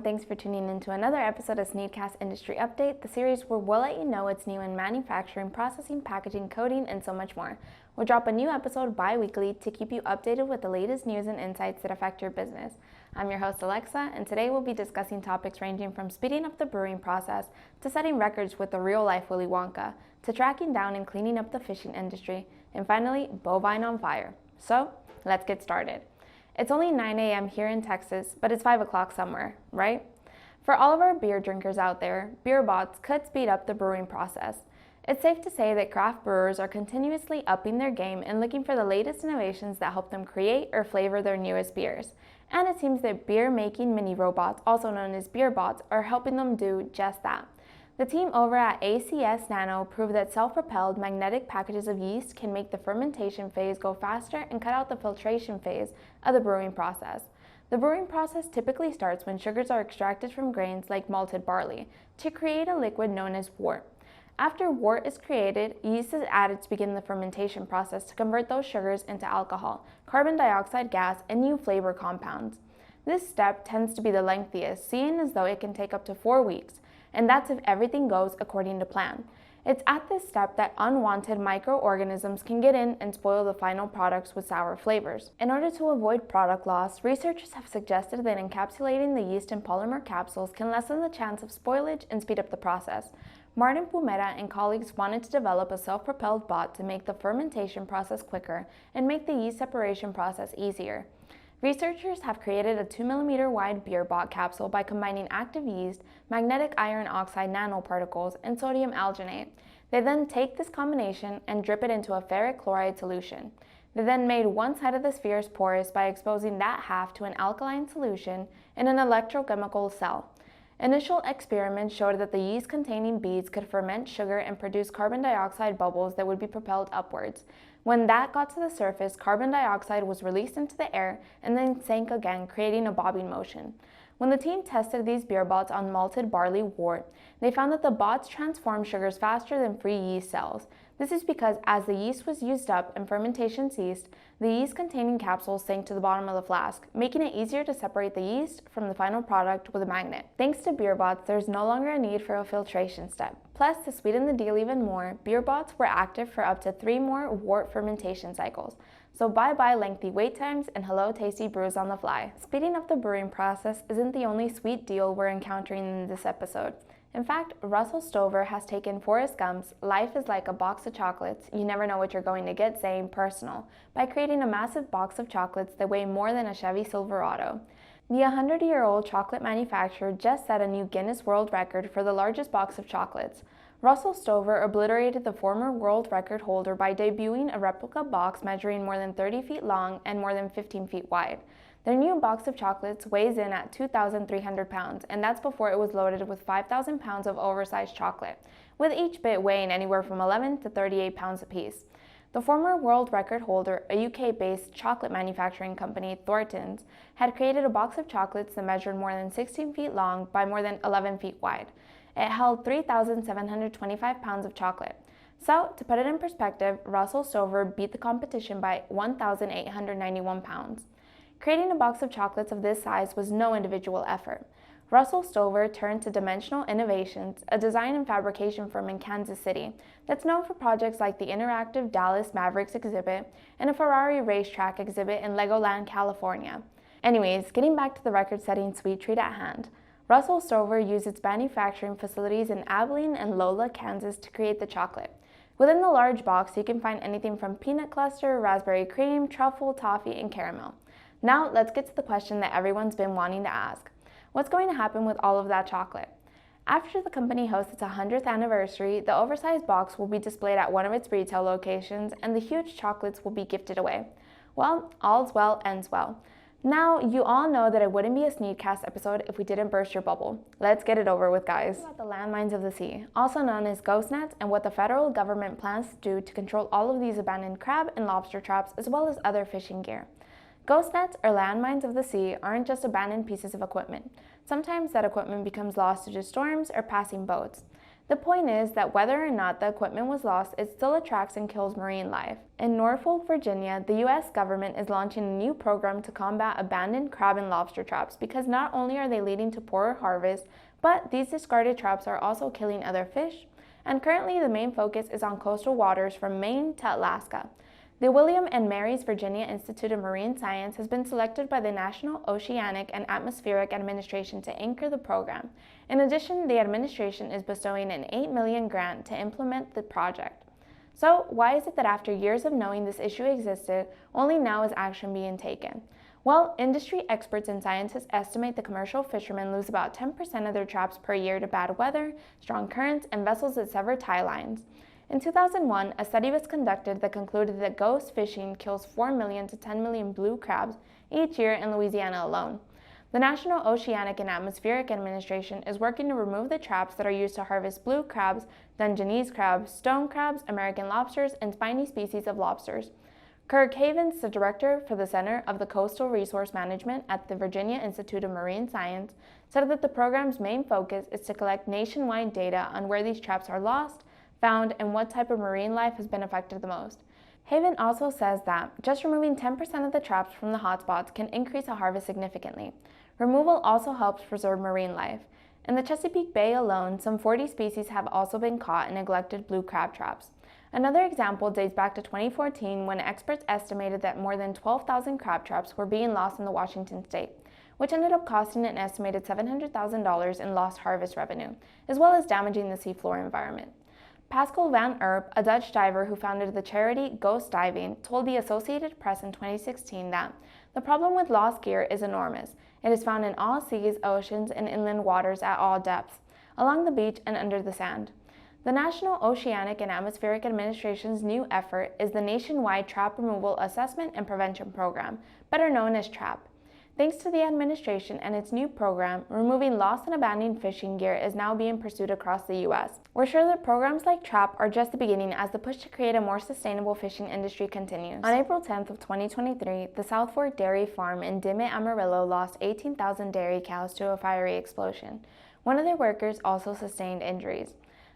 thanks for tuning in to another episode of SNEED-CAST Industry Update, the series where we'll let you know what's new in manufacturing, processing, packaging, coding, and so much more. We'll drop a new episode bi-weekly to keep you updated with the latest news and insights that affect your business. I'm your host Alexa, and today we'll be discussing topics ranging from speeding up the brewing process, to setting records with the real-life Willy Wonka, to tracking down and cleaning up the fishing industry, and finally, bovine on fire. So, let's get started. It's only 9 a.m. here in Texas, but it's 5 o'clock somewhere, right? For all of our beer drinkers out there, BeerBots could speed up the brewing process. It's safe to say that craft brewers are continuously upping their game and looking for the latest innovations that help them create or flavor their newest beers. And it seems that beer-making mini-robots, also known as BeerBots, are helping them do just that. The team over at ACS Nano proved that self-propelled magnetic packages of yeast can make the fermentation phase go faster and cut out the filtration phase of the brewing process. The brewing process typically starts when sugars are extracted from grains like malted barley to create a liquid known as wort. After wort is created, yeast is added to begin the fermentation process to convert those sugars into alcohol, carbon dioxide gas, and new flavor compounds. This step tends to be the lengthiest, seeing as though it can take up to 4 weeks. And that's if everything goes according to plan. It's at this step that unwanted microorganisms can get in and spoil the final products with sour flavors. In order to avoid product loss, researchers have suggested that encapsulating the yeast in polymer capsules can lessen the chance of spoilage and speed up the process. Martin Pumera and colleagues wanted to develop a self-propelled bot to make the fermentation process quicker and make the yeast separation process easier. Researchers have created a 2 mm wide BeerBot capsule by combining active yeast, magnetic iron oxide nanoparticles, and sodium alginate. They then take this combination and drip it into a ferric chloride solution. They then made one side of the spheres porous by exposing that half to an alkaline solution in an electrochemical cell. Initial experiments showed that the yeast-containing beads could ferment sugar and produce carbon dioxide bubbles that would be propelled upwards. When that got to the surface, carbon dioxide was released into the air and then sank again, creating a bobbing motion. When the team tested these BeerBots on malted barley wort, they found that the bots transformed sugars faster than free yeast cells. This is because as the yeast was used up and fermentation ceased, the yeast-containing capsules sank to the bottom of the flask, making it easier to separate the yeast from the final product with a magnet. Thanks to BeerBots, there's no longer a need for a filtration step. Plus, to sweeten the deal even more, BeerBots were active for up to 3 more wort fermentation cycles. So bye-bye lengthy wait times and hello tasty brews on the fly. Speeding up the brewing process isn't the only sweet deal we're encountering in this episode. In fact, Russell Stover has taken Forrest Gump's "Life is like a box of chocolates, you never know what you're going to get" saying personal, by creating a massive box of chocolates that weigh more than a Chevy Silverado. The 100-year-old chocolate manufacturer just set a new Guinness World Record for the largest box of chocolates. Russell Stover obliterated the former world record holder by debuting a replica box measuring more than 30 feet long and more than 15 feet wide. Their new box of chocolates weighs in at 2,300 pounds, and that's before it was loaded with 5,000 pounds of oversized chocolate, with each bit weighing anywhere from 11 to 38 pounds apiece. The former world record holder, a UK-based chocolate manufacturing company, Thorntons, had created a box of chocolates that measured more than 16 feet long by more than 11 feet wide. It held 3,725 pounds of chocolate. So, to put it in perspective, Russell Stover beat the competition by 1,891 pounds. Creating a box of chocolates of this size was no individual effort. Russell Stover turned to Dimensional Innovations, a design and fabrication firm in Kansas City that's known for projects like the interactive Dallas Mavericks exhibit and a Ferrari racetrack exhibit in Legoland, California. Anyways, getting back to the record-setting sweet treat at hand. Russell Stover used its manufacturing facilities in Abilene and Lola, Kansas to create the chocolate. Within the large box, you can find anything from peanut cluster, raspberry cream, truffle, toffee, and caramel. Now, let's get to the question that everyone's been wanting to ask. What's going to happen with all of that chocolate? After the company hosts its 100th anniversary, the oversized box will be displayed at one of its retail locations, and the huge chocolates will be gifted away. Well, all's well ends well. Now, you all know that it wouldn't be a SNEED-CAST episode if we didn't burst your bubble. Let's get it over with, guys. About the landmines of the sea, also known as ghost nets, and what the federal government plans to do to control all of these abandoned crab and lobster traps, as well as other fishing gear. Ghost nets, or landmines of the sea, aren't just abandoned pieces of equipment. Sometimes that equipment becomes lost due to storms or passing boats. The point is that whether or not the equipment was lost, it still attracts and kills marine life. In Norfolk, Virginia, the U.S. government is launching a new program to combat abandoned crab and lobster traps because not only are they leading to poorer harvests, but these discarded traps are also killing other fish. And currently the main focus is on coastal waters from Maine to Alaska. The William and Mary's Virginia Institute of Marine Science has been selected by the National Oceanic and Atmospheric Administration to anchor the program. In addition, the administration is bestowing an $8 million grant to implement the project. So, why is it that after years of knowing this issue existed, only now is action being taken? Well, industry experts and scientists estimate the commercial fishermen lose about 10% of their traps per year to bad weather, strong currents, and vessels that sever tie lines. In 2001, a study was conducted that concluded that ghost fishing kills 4 million to 10 million blue crabs each year in Louisiana alone. The National Oceanic and Atmospheric Administration is working to remove the traps that are used to harvest blue crabs, Dungeness crabs, stone crabs, American lobsters, and spiny species of lobsters. Kirk Havens, the director for the Center of the Coastal Resource Management at the Virginia Institute of Marine Science, said that the program's main focus is to collect nationwide data on where these traps are lost, found, and what type of marine life has been affected the most. Haven also says that just removing 10% of the traps from the hotspots can increase a harvest significantly. Removal also helps preserve marine life. In the Chesapeake Bay alone, some 40 species have also been caught in neglected blue crab traps. Another example dates back to 2014 when experts estimated that more than 12,000 crab traps were being lost in the Washington state, which ended up costing an estimated $700,000 in lost harvest revenue, as well as damaging the seafloor environment. Pascal van Erp, a Dutch diver who founded the charity Ghost Diving, told the Associated Press in 2016 that the problem with lost gear is enormous. It is found in all seas, oceans, and inland waters at all depths, along the beach and under the sand. The National Oceanic and Atmospheric Administration's new effort is the Nationwide Trap Removal Assessment and Prevention Program, better known as TRAP. Thanks to the administration and its new program, removing lost and abandoned fishing gear is now being pursued across the U.S. We're sure that programs like TRAP are just the beginning as the push to create a more sustainable fishing industry continues. On April 10th of 2023, the South Fork Dairy Farm in Dimmitt, Amarillo lost 18,000 dairy cows to a fiery explosion. One of their workers also sustained injuries.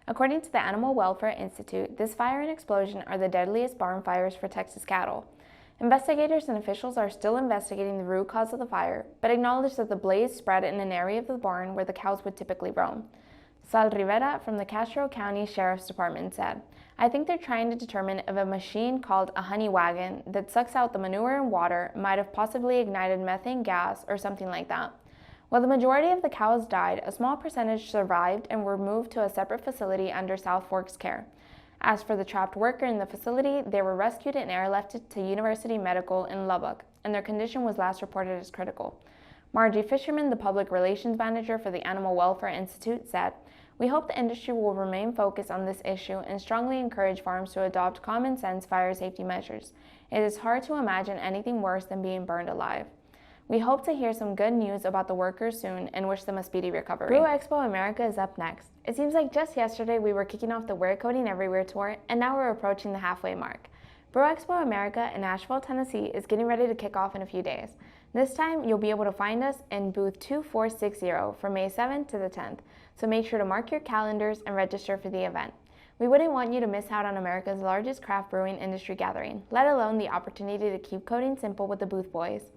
According to the Animal Welfare Institute, this fire and explosion are the deadliest barn fires for Texas cattle. Investigators and officials are still investigating the root cause of the fire, but acknowledge that the blaze spread in an area of the barn where the cows would typically roam. Sal Rivera from the Castro County Sheriff's Department said, "I think they're trying to determine if a machine called a honey wagon that sucks out the manure and water might have possibly ignited methane gas or something like that." While the majority of the cows died, a small percentage survived and were moved to a separate facility under South Fork's care. As for the trapped worker in the facility, they were rescued and airlifted to University Medical in Lubbock, and their condition was last reported as critical. Margie Fisherman, the public relations manager for the Animal Welfare Institute, said, "We hope the industry will remain focused on this issue and strongly encourage farms to adopt common sense fire safety measures. It is hard to imagine anything worse than being burned alive. We hope to hear some good news about the workers soon and wish them a speedy recovery." Brew Expo America is up next. It seems like just yesterday we were kicking off the We're Coating Everywhere tour, and now we're approaching the halfway mark. Brew Expo America in Nashville, Tennessee is getting ready to kick off in a few days. This time you'll be able to find us in booth 2460 from May 7th to the 10th, so make sure to mark your calendars and register for the event. We wouldn't want you to miss out on America's largest craft brewing industry gathering, let alone the opportunity to keep coding simple with the Booth Boys.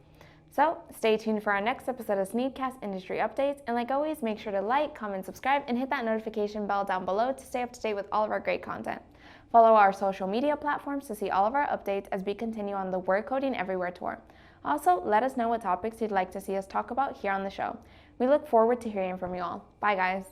So, stay tuned for our next episode of SNEED-CAST Industry Updates, and like always, make sure to like, comment, subscribe, and hit that notification bell down below to stay up to date with all of our great content. Follow our social media platforms to see all of our updates as we continue on the We're Coating Everywhere tour. Also, let us know what topics you'd like to see us talk about here on the show. We look forward to hearing from you all. Bye, guys.